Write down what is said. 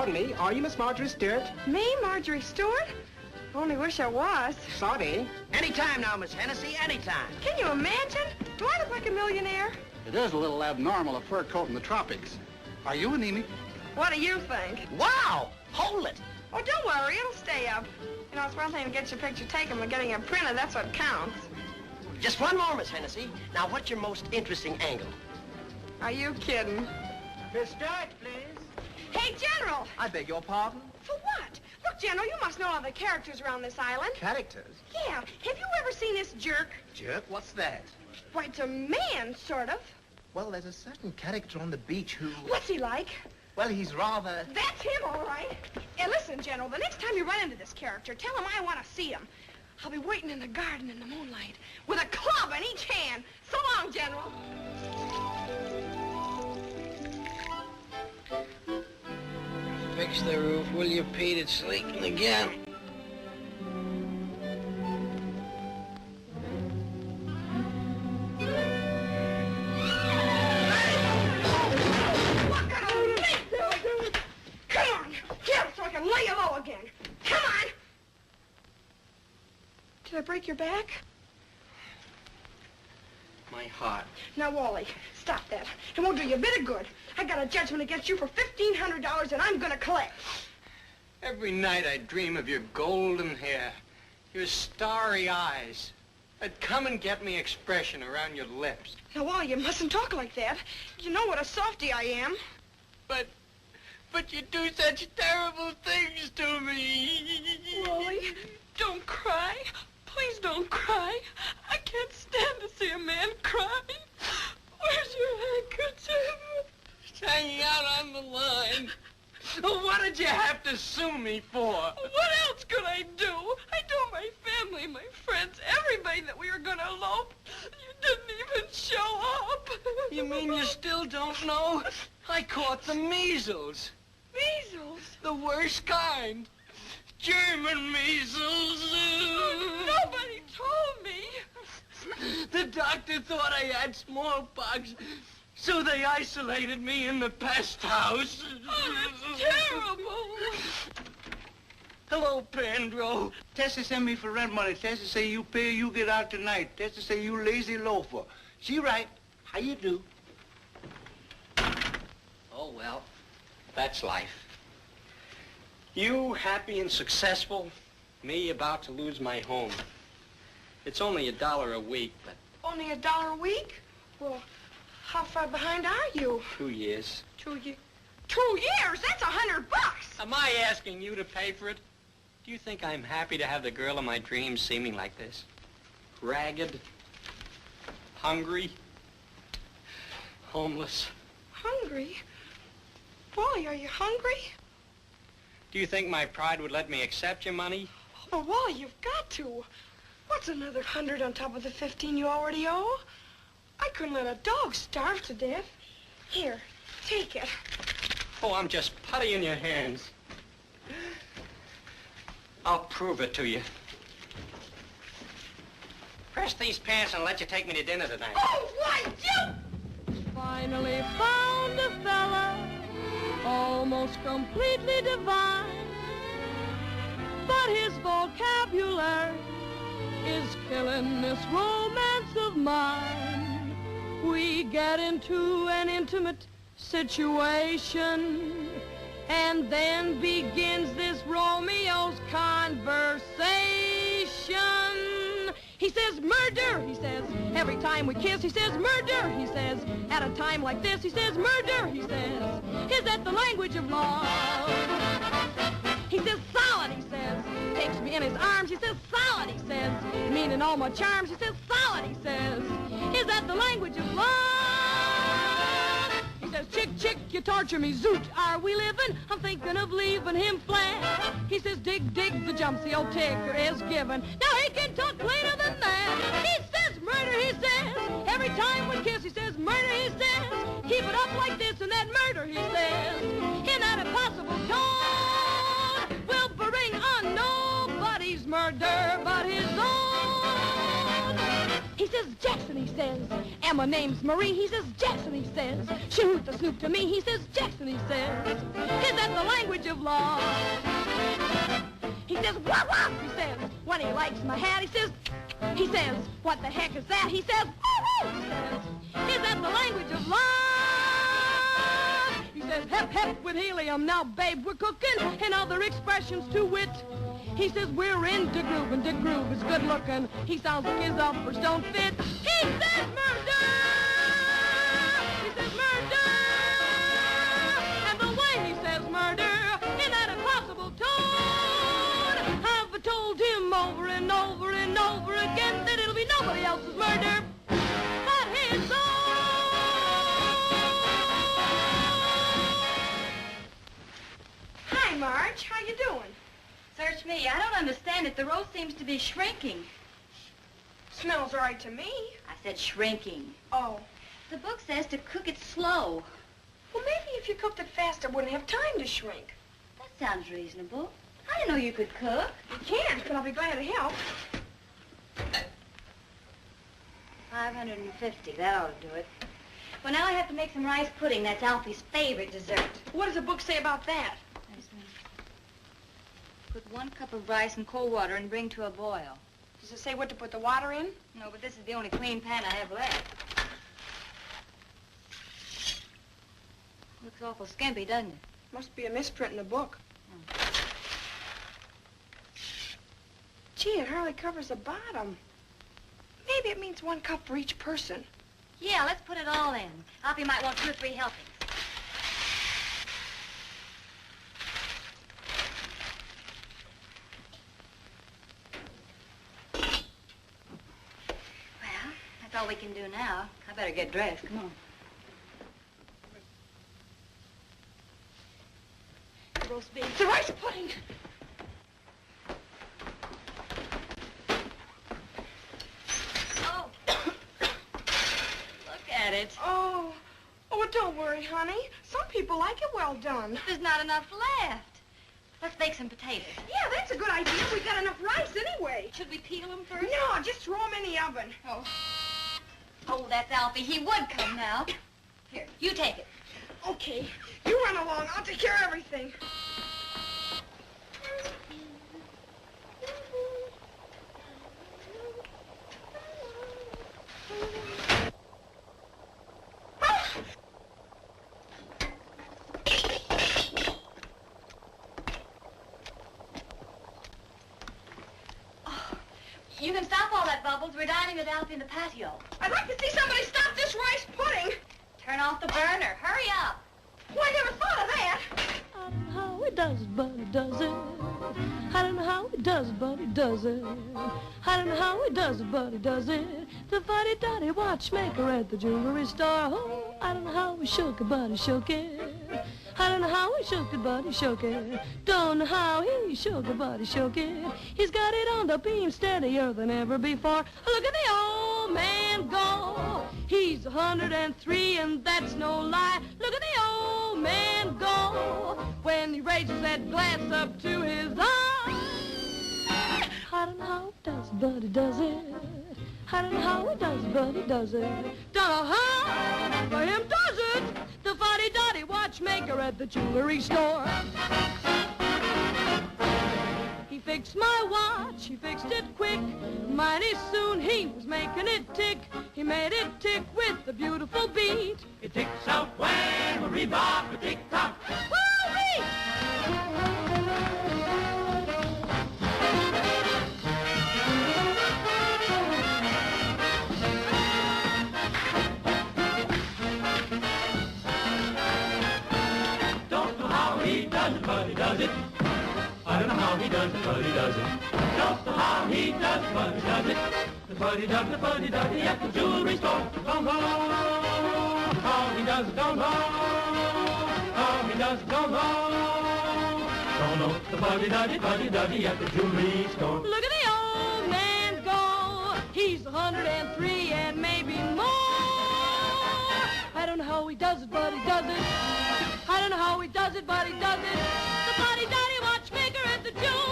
Pardon me, are you Miss Marjorie Stewart? Me, Marjorie Stewart? Only wish I was. Sorry. Anytime now, Miss Hennessy, anytime. Can you imagine? Do I look like a millionaire? It is a little abnormal, a fur coat in the tropics. Are you anemic? What do you think? Wow! Hold it! Oh, don't worry, it'll stay up. You know, it's one thing to get your picture taken, but getting it printed, that's what counts. Just one more, Miss Hennessy. Now, what's your most interesting angle? Are you kidding? Miss Stewart, please. Hey, General! I beg your pardon? For what? Look, General, you must know all the characters around this island. Characters? Yeah. Have you ever seen this jerk? Jerk? What's that? Why, it's a man, sort of. Well, there's a certain character on the beach who... What's he like? Well, he's rather... That's him, all right. And listen, General, the next time you run into this character, tell him I want to see him. I'll be waiting in the garden in the moonlight with a club in each hand. So long, General. Fix the roof, will you, Pete? It's leaking again. What kind of leak? Come on, get it so I can lay you low again. Come on. Did I break your back? My heart. Now, Wally, stop that. It won't do you a bit of good. I got a judgment against you for $1,500, and I'm gonna collect. Every night I dream of your golden hair, your starry eyes. I'd come and get me expression around your lips. Now, Wally, you mustn't talk like that. You know what a softy I am. But you do such terrible things to me. Wally, don't cry. Please don't cry. I can't stand to see a man cry. Where's your handkerchief? It's hanging out on the line. What did you have to sue me for? What else could I do? I told my family, my friends, everybody that we were gonna elope. You didn't even show up. You mean you still don't know? I caught the measles. Measles? The worst kind. German measles. Nobody told me. The doctor thought I had smallpox, so they isolated me in the pest house. Oh, that's terrible. Hello, Pandro. Tessie sent me for rent money. Tessie say you pay, you get out tonight. Tessie say you lazy loafer. She right. How you do? Oh, well, that's life. You happy and successful, me about to lose my home. It's only $1 a week, but... Only $1 a week? Well, how far behind are you? 2 years. 2 years? 2 years? That's $100. Am I asking you to pay for it? Do you think I'm happy to have the girl of my dreams see me like this? Ragged, hungry, homeless. Hungry? Wally, are you hungry? Do you think my pride would let me accept your money? Oh, Wally, you've got to. What's another 100 on top of the 15 you already owe? I couldn't let a dog starve to death. Here, take it. Oh, I'm just putty in your hands. I'll prove it to you. Press these pants and I'll let you take me to dinner tonight. Oh, why, you! Finally found a fella almost completely divine, but his vocabulary is killing this romance of mine. We get into an intimate situation, and then begins this Romeo's conversation. He says murder, he says, every time we kiss, he says murder, he says, at a time like this, he says murder, he says, is that the language of love? He says solid, he says, takes me in his arms, he says solid, he says, meaning all my charms, he says solid, he says, is that the language of love? He says, chick, chick, you torture me, zoot, are we living? I'm thinking of leaving him flat. He says, dig, dig, the jumps the old ticker is given. Now he can talk plainer than that. He says murder, he says, every time we kiss, he says murder, he says, keep it up like this and that murder, he says, in that impossible tone, will bring on nobody's murder but his own. He says, Jackson, he says, Emma name's Marie. He says, Jackson, he says. Shoot the snoop to me. He says, Jackson, he says. Is that the language of love? He says, wah, wah, he says. When he likes my hat, he says, what the heck is that? He says, woo, woo, he says. Is that the language of love? He says, hep, hep with helium. Now, babe, we're cooking. And other expressions to wit. He says, we're into groove, and the groove is good looking. He sounds like his uppers don't fit. He says, murder! He says, murder! And the way he says murder in that impossible tone, I've told him over and over and over again that it'll be nobody else's murder but his own. Hi, Marge. How you doing? Search me. I don't understand it. The roast seems to be shrinking. Smells all right to me. I said shrinking. Oh. The book says to cook it slow. Well, maybe if you cooked it fast, it wouldn't have time to shrink. That sounds reasonable. I didn't know you could cook. You can't, but I'll be glad to help. 550. That ought to do it. Well, now I have to make some rice pudding. That's Alfie's favorite dessert. What does the book say about that? Put 1 cup of rice in cold water and bring to a boil. Does it say what to put the water in? No, but this is the only clean pan I have left. Looks awful skimpy, doesn't it? Must be a misprint in the book. Gee, it hardly covers the bottom. Maybe it means 1 cup for each person. Yeah, let's put it all in. Alfie might want 2 or 3 helpings. Well, that's all we can do now. I better get dressed. Come on. The roast beef. The rice pudding! Oh. Look at it. Oh, don't worry, honey. Some people like it well done. There's not enough left. Let's bake some potatoes. Yeah, that's a good idea. We've got enough rice anyway. Should we peel them first? No, just throw them in the oven. Oh. Oh, that's Alfie. He would come now. Here, you take it. Okay, you run along. I'll take care of everything. You can stop all that, Bubbles. We're dining with Alfie in the patio. I'd like to see somebody stop this rice pudding. Turn off the burner. Hurry up. Well, I never thought of that. I don't know how he does it, but he does it. I don't know how he does it, but he does it. I don't know how he does it, but he does it. The fuddy-duddy watchmaker at the jewelry store. Oh, I don't know how he shook it, but he shook it. I don't know how he shook it, but he shook it. Don't know how he shook it, but he shook it. He's got it on the beam steadier than ever before. Look at the old man go. He's 103 and that's no lie. Look at the old man go when he raises that glass up to his eye. I don't know how he does it, but he does it. I don't know how he does it, but he does it. Don't know how, but him does it. The fuddy-duddy watchmaker at the jewelry store. He fixed my watch, he fixed it quick. Mighty soon he was making it tick. He made it tick with a beautiful beat. It ticks out when we rebop a tick-tock. Woo-wee! But he does it. I don't know how he does it, but he does it. Don't know how he does it, but he does it. The fuddy-duddy at the jewelry store. Don't know how he does it, don't know how he does it, don't know. Don't know the fuddy-duddy at the jewelry store. Look at the old man go. He's 103 and maybe more. I don't know how he does it, but he does it. I don't know how he does it, but he does it. The fuddy-duddy watchmaker at the jewelry